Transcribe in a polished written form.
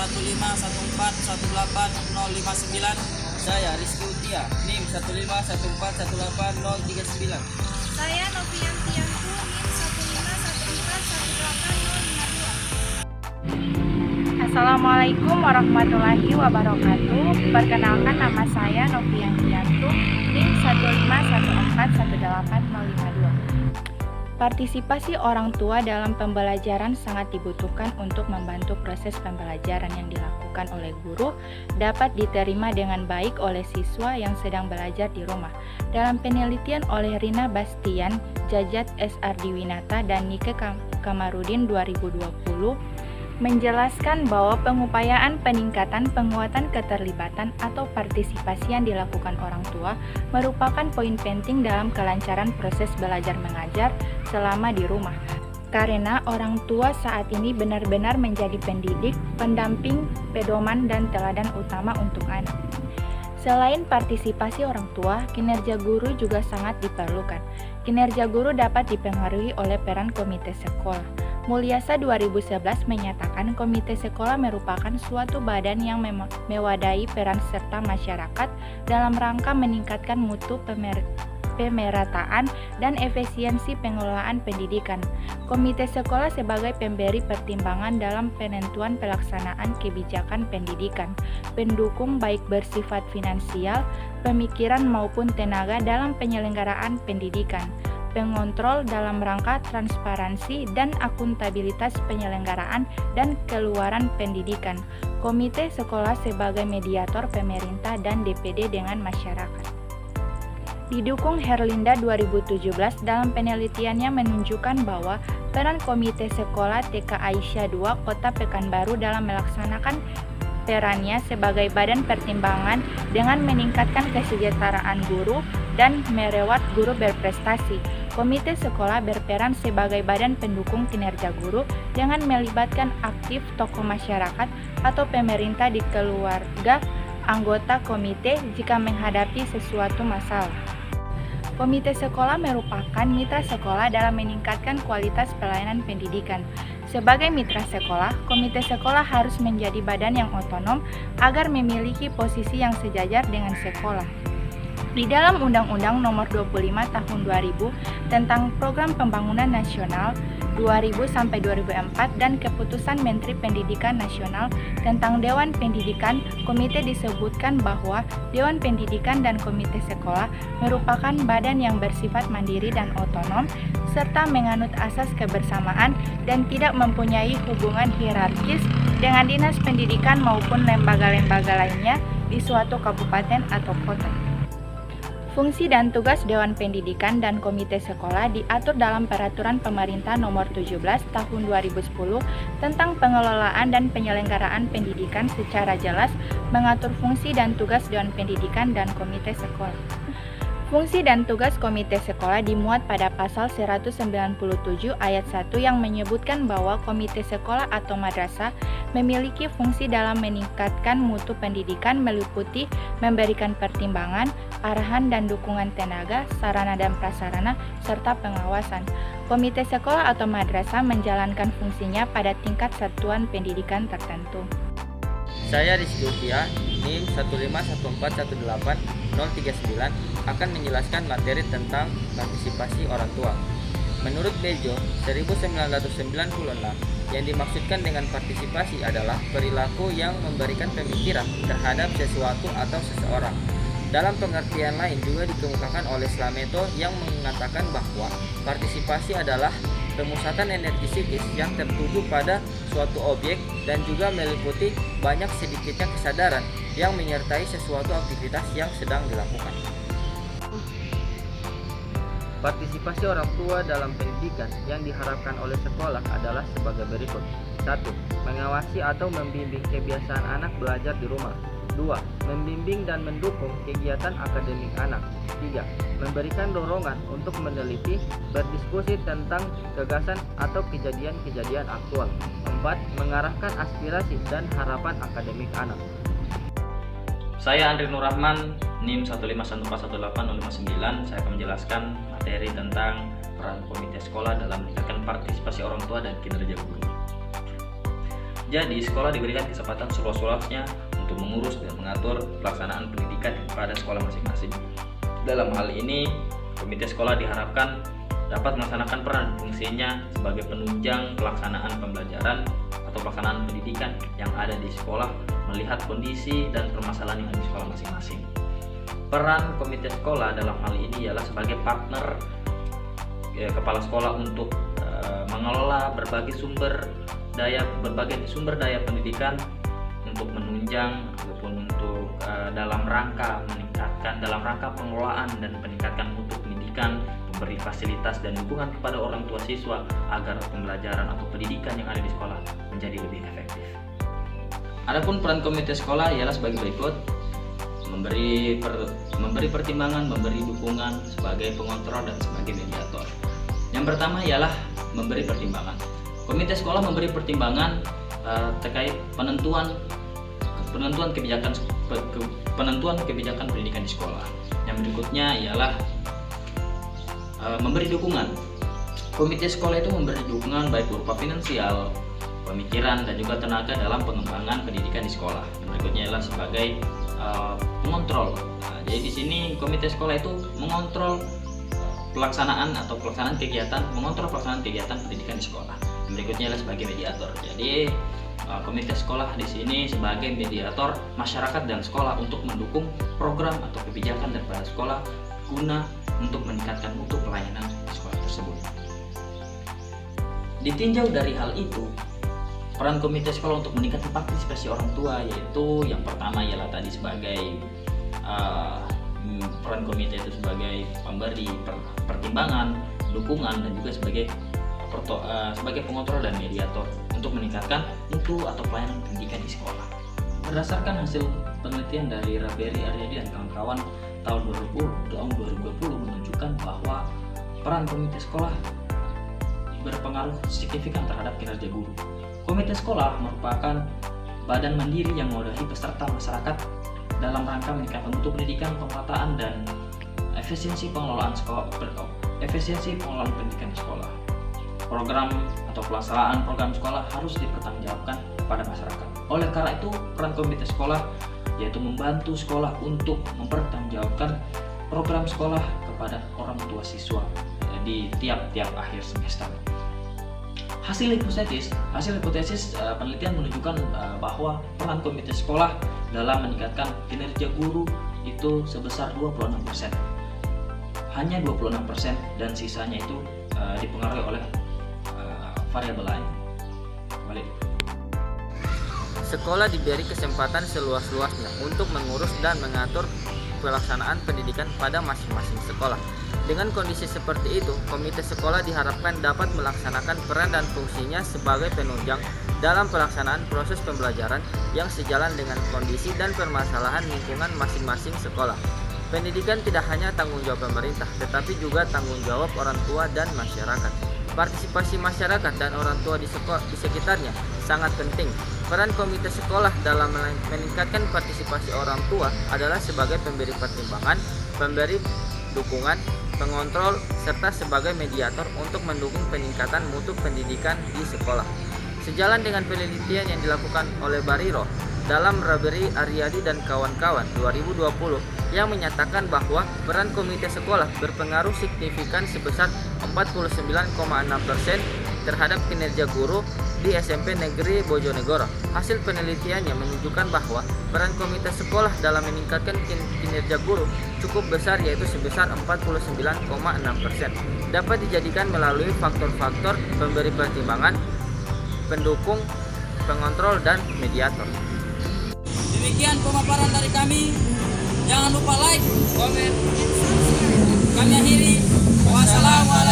15141818059. Saya Rizky Utia, NIM 151418039. Saya Noviantianku, NIM 151485052. Assalamualaikum warahmatullahi wabarakatuh. Perkenalkan, nama saya Noviantianku, NIM 151418052. Partisipasi orang tua dalam pembelajaran sangat dibutuhkan untuk membantu proses pembelajaran yang dilakukan oleh guru dapat diterima dengan baik oleh siswa yang sedang belajar di rumah. Dalam penelitian oleh Rina Bastian, Jajat S.Ardiwinata, dan Nike Kamarudin 2020, menjelaskan bahwa pengupayaan peningkatan penguatan keterlibatan atau partisipasi yang dilakukan orang tua merupakan poin penting dalam kelancaran proses belajar mengajar selama di rumah. Karena orang tua saat ini benar-benar menjadi pendidik, pendamping, pedoman, dan teladan utama untuk anak. Selain partisipasi orang tua, kinerja guru juga sangat diperlukan. Kinerja guru dapat dipengaruhi oleh peran komite sekolah. Mulyasa 2011 menyatakan komite sekolah merupakan suatu badan yang mewadahi peran serta masyarakat dalam rangka meningkatkan mutu pemerataan dan efisiensi pengelolaan pendidikan. Komite sekolah sebagai pemberi pertimbangan dalam penentuan pelaksanaan kebijakan pendidikan, pendukung baik bersifat finansial, pemikiran maupun tenaga dalam penyelenggaraan pendidikan, pengontrol dalam rangka transparansi dan akuntabilitas penyelenggaraan dan keluaran pendidikan. Komite sekolah sebagai mediator pemerintah dan DPD dengan masyarakat. Didukung Herlinda 2017 dalam penelitiannya menunjukkan bahwa peran Komite Sekolah TK Aisyah II Kota Pekanbaru dalam melaksanakan perannya sebagai badan pertimbangan dengan meningkatkan kesejahteraan guru dan merawat guru berprestasi. Komite sekolah berperan sebagai badan pendukung kinerja guru dengan melibatkan aktif tokoh masyarakat atau pemerintah di keluarga anggota komite jika menghadapi sesuatu masalah. Komite sekolah merupakan mitra sekolah dalam meningkatkan kualitas pelayanan pendidikan. Sebagai mitra sekolah, komite sekolah harus menjadi badan yang otonom agar memiliki posisi yang sejajar dengan sekolah. Di dalam Undang-Undang Nomor 25 Tahun 2000 tentang Program Pembangunan Nasional 2000-2004 dan Keputusan Menteri Pendidikan Nasional tentang Dewan Pendidikan, komite disebutkan bahwa Dewan Pendidikan dan Komite Sekolah merupakan badan yang bersifat mandiri dan otonom serta menganut asas kebersamaan dan tidak mempunyai hubungan hierarkis dengan dinas pendidikan maupun lembaga-lembaga lainnya di suatu kabupaten atau kota. Fungsi dan tugas Dewan Pendidikan dan Komite Sekolah diatur dalam Peraturan Pemerintah Nomor 17 Tahun 2010 tentang pengelolaan dan penyelenggaraan pendidikan secara jelas mengatur fungsi dan tugas Dewan Pendidikan dan Komite Sekolah. Fungsi dan tugas komite sekolah dimuat pada pasal 197 ayat 1 yang menyebutkan bahwa komite sekolah atau madrasah memiliki fungsi dalam meningkatkan mutu pendidikan meliputi memberikan pertimbangan, arahan dan dukungan tenaga, sarana dan prasarana, serta pengawasan. Komite sekolah atau madrasah menjalankan fungsinya pada tingkat satuan pendidikan tertentu. Saya Rizky Utia, NIM 151418039 akan menjelaskan materi tentang partisipasi orang tua. Menurut Bejo 1996, yang dimaksudkan dengan partisipasi adalah perilaku yang memberikan pemikiran terhadap sesuatu atau seseorang. Dalam pengertian lain juga dikemukakan oleh Slameto yang mengatakan bahwa partisipasi adalah pemusatan energi psikis yang tertuju pada suatu objek dan juga meliputi banyak sedikitnya kesadaran yang menyertai sesuatu aktivitas yang sedang dilakukan. Partisipasi orang tua dalam pendidikan yang diharapkan oleh sekolah adalah sebagai berikut. 1. Mengawasi atau membimbing kebiasaan anak belajar di rumah. 2. Membimbing dan mendukung kegiatan akademik anak. 3. Memberikan dorongan untuk meneliti, berdiskusi tentang gagasan atau kejadian-kejadian aktual. 4. Mengarahkan aspirasi dan harapan akademik anak. Saya Andri Nur Rahman, NIM 151418059. Saya akan menjelaskan materi tentang peran komite sekolah dalam meningkatkan partisipasi orang tua dan kinerja guru. Jadi, sekolah diberikan kesempatan seluas-luasnya untuk mengurus dan mengatur pelaksanaan pendidikan pada sekolah masing-masing. Dalam hal ini, komite sekolah diharapkan dapat melaksanakan peran fungsinya sebagai penunjang pelaksanaan pembelajaran atau pelaksanaan pendidikan yang ada di sekolah, melihat kondisi dan permasalahan yang ada di sekolah masing-masing. Peran komite sekolah dalam hal ini ialah sebagai partner kepala sekolah untuk mengelola berbagai sumber daya pendidikan untuk menunjang ataupun untuk dalam rangka pengelolaan dan meningkatkan mutu pendidikan, memberi fasilitas dan dukungan kepada orang tua siswa agar pembelajaran atau pendidikan yang ada di sekolah menjadi lebih efektif. Adapun peran komite sekolah ialah sebagai berikut: memberi pertimbangan, memberi dukungan sebagai pengontrol dan sebagai mediator. Yang pertama ialah memberi pertimbangan. Komite sekolah memberi pertimbangan terkait penentuan kebijakan pendidikan di sekolah. Yang berikutnya ialah memberi dukungan. Komite sekolah itu memberi dukungan baik berupa finansial, pemikiran, dan juga tenaga dalam pengembangan pendidikan di sekolah. Yang berikutnya ialah sebagai pengontrol. Jadi di sini komite sekolah itu mengontrol pelaksanaan kegiatan pendidikan di sekolah. Yang berikutnya adalah sebagai mediator. Jadi komite sekolah di sini sebagai mediator masyarakat dan sekolah untuk mendukung program atau kebijakan daripada sekolah guna untuk meningkatkan mutu pelayanan di sekolah tersebut. Ditinjau dari hal itu, peran komite sekolah untuk meningkatkan partisipasi orang tua, yaitu yang pertama ialah tadi sebagai peran komite itu sebagai pemberi pertimbangan, dukungan, dan juga sebagai pengontrol dan mediator untuk meningkatkan mutu atau pelayanan pendidikan di sekolah. Berdasarkan hasil penelitian dari Raberi Aryadi dan kawan-kawan tahun 2020 menunjukkan bahwa peran komite sekolah berpengaruh signifikan terhadap kinerja guru. Komite sekolah merupakan badan mandiri yang mewadahi peserta masyarakat dalam rangka meningkatkan mutu pendidikan, pemerataan, dan efisiensi pengelolaan pendidikan di sekolah. Program atau pelaksanaan program sekolah harus dipertanggungjawabkan kepada masyarakat. Oleh karena itu, peran komite sekolah yaitu membantu sekolah untuk mempertanggungjawabkan program sekolah kepada orang tua siswa di tiap-tiap akhir semester. Hasil hipotesis penelitian menunjukkan bahwa peran komite sekolah dalam meningkatkan kinerja guru itu sebesar 26%. Hanya 26%, dan sisanya itu dipengaruhi oleh variabel lain. Balik. Sekolah diberi kesempatan seluas-luasnya untuk mengurus dan mengatur pelaksanaan pendidikan pada masing-masing sekolah. Dengan kondisi seperti itu, komite sekolah diharapkan dapat melaksanakan peran dan fungsinya sebagai penunjang dalam pelaksanaan proses pembelajaran yang sejalan dengan kondisi dan permasalahan lingkungan masing-masing sekolah. Pendidikan tidak hanya tanggung jawab pemerintah, tetapi juga tanggung jawab orang tua dan masyarakat. Partisipasi masyarakat dan orang tua di sekitarnya sangat penting. Peran komite sekolah dalam meningkatkan partisipasi orang tua adalah sebagai pemberi pertimbangan, pemberi dukungan, pengontrol, serta sebagai mediator untuk mendukung peningkatan mutu pendidikan di sekolah. Sejalan dengan penelitian yang dilakukan oleh Bariro dalam Raberi Aryadi dan kawan-kawan 2020 yang menyatakan bahwa peran komite sekolah berpengaruh signifikan sebesar 49,6% terhadap kinerja guru di SMP Negeri Bojonegoro. Hasil penelitiannya menunjukkan bahwa peran komite sekolah dalam meningkatkan kinerja guru cukup besar, yaitu sebesar 49,6%. Dapat dijadikan melalui faktor-faktor pemberi pertimbangan, pendukung, pengontrol, dan mediator. Demikian pemaparan dari kami. Jangan lupa like, komen. Kami akhiri. Wassalamualaikum.